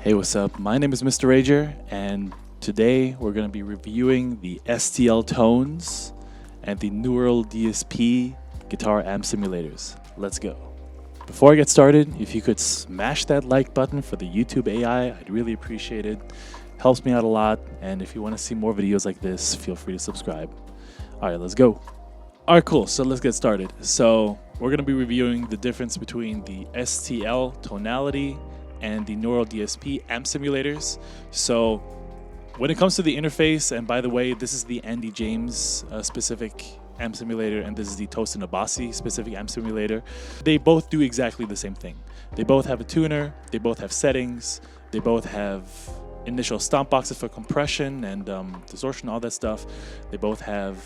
Hey, what's up? My name is Mr. Rager, and today we're going to be reviewing the STL Tones and the Neural DSP guitar amp simulators. Let's go. Before I get started, if you could smash that like button for the YouTube AI, I'd really appreciate it. Helps me out a lot, and if you want to see more videos like this, feel free to subscribe. All right, let's go. All right, cool. So let's get started. So we're going to be reviewing the difference between the STL tonality and the Neural DSP amp simulators. So when it comes to the interface, and by the way, this is the Andy James specific amp simulator, and this is the Tosin Abasi specific amp simulator. They both do exactly the same thing. They both have a tuner, they both have settings, they both have initial stomp boxes for compression and distortion, all that stuff. They both have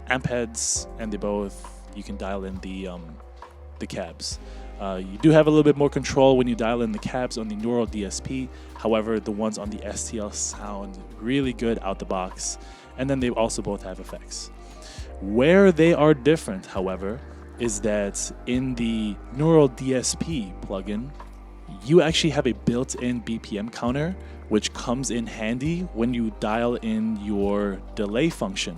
amp heads, and you can dial in the cabs. You do have a little bit more control when you dial in the cabs on the Neural DSP. However, the ones on the STL sound really good out the box. And then they also both have effects. Where they are different, however, is that in the Neural DSP plugin, you actually have a built-in BPM counter, which comes in handy when you dial in your delay function.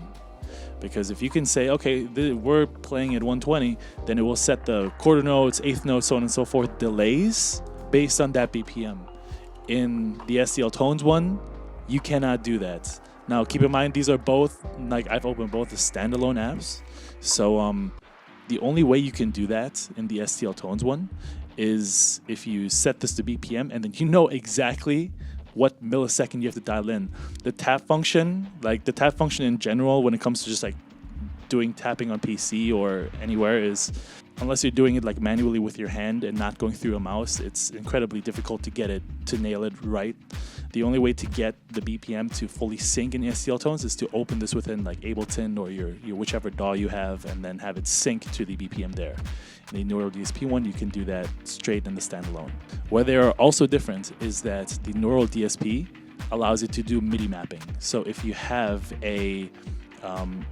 Because if you can say, okay, we're playing at 120, then it will set the quarter notes, eighth notes, so on and so forth, delays based on that BPM. In the STL Tones one, you cannot do that. Now, keep in mind, these are both, I've opened both as standalone apps. So the only way you can do that in the STL Tones one is if you set this to BPM, and then you know exactly what millisecond you have to dial in. The tap function, in general, when it comes to just doing tapping on PC or anywhere, is, unless you're doing it manually with your hand and not going through a mouse, it's incredibly difficult to get it to nail it right. The only way to get the BPM to fully sync in STL Tones is to open this within Ableton or your whichever DAW you have, and then have it sync to the BPM there. In the Neural DSP one, you can do that straight in the standalone. Where they are also different is that the Neural DSP allows you to do MIDI mapping. So if you have a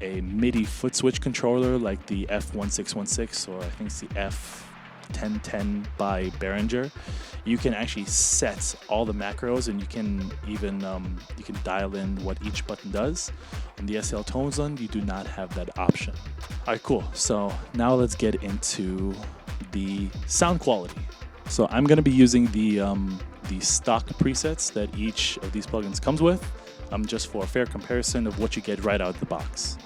MIDI foot switch controller like the F1616, or I think it's the F1010 by Behringer, you can actually set all the macros, and you can even you can dial in what each button does. On the STL Tones one, you do not have that option. All right, cool. So now let's get into the sound quality. So I'm going to be using the stock presets that each of these plugins comes with, just for a fair comparison of what you get right out of the box.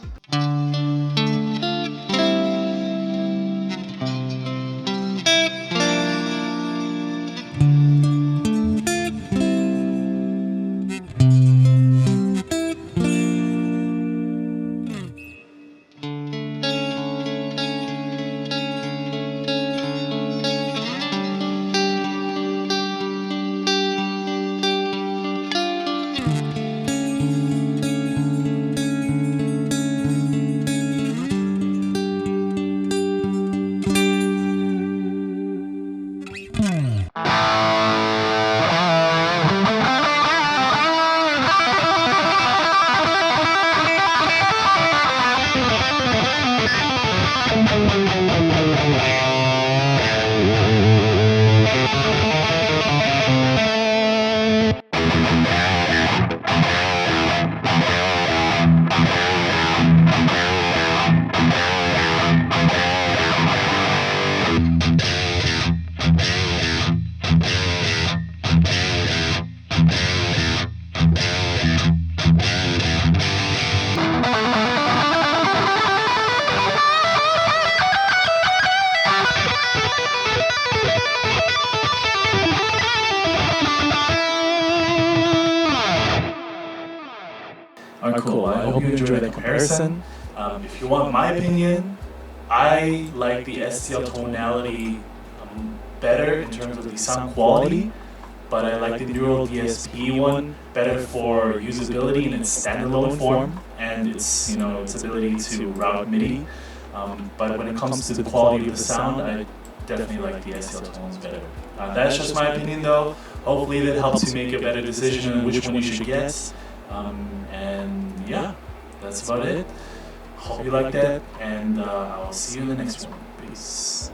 All right, cool. I hope you enjoyed that comparison. If you want my opinion, I like the STL tonality better in terms of the sound quality, but I like the Neural DSP one better for usability in its standalone form and its ability to route MIDI. But when it comes to the quality of the sound, I definitely like the STL Tones better. That's just my opinion, though. Hopefully that helps you make a better decision on which one you should get. And yeah, that's about it. Hope you like that, and I'll see you in the next one. Peace.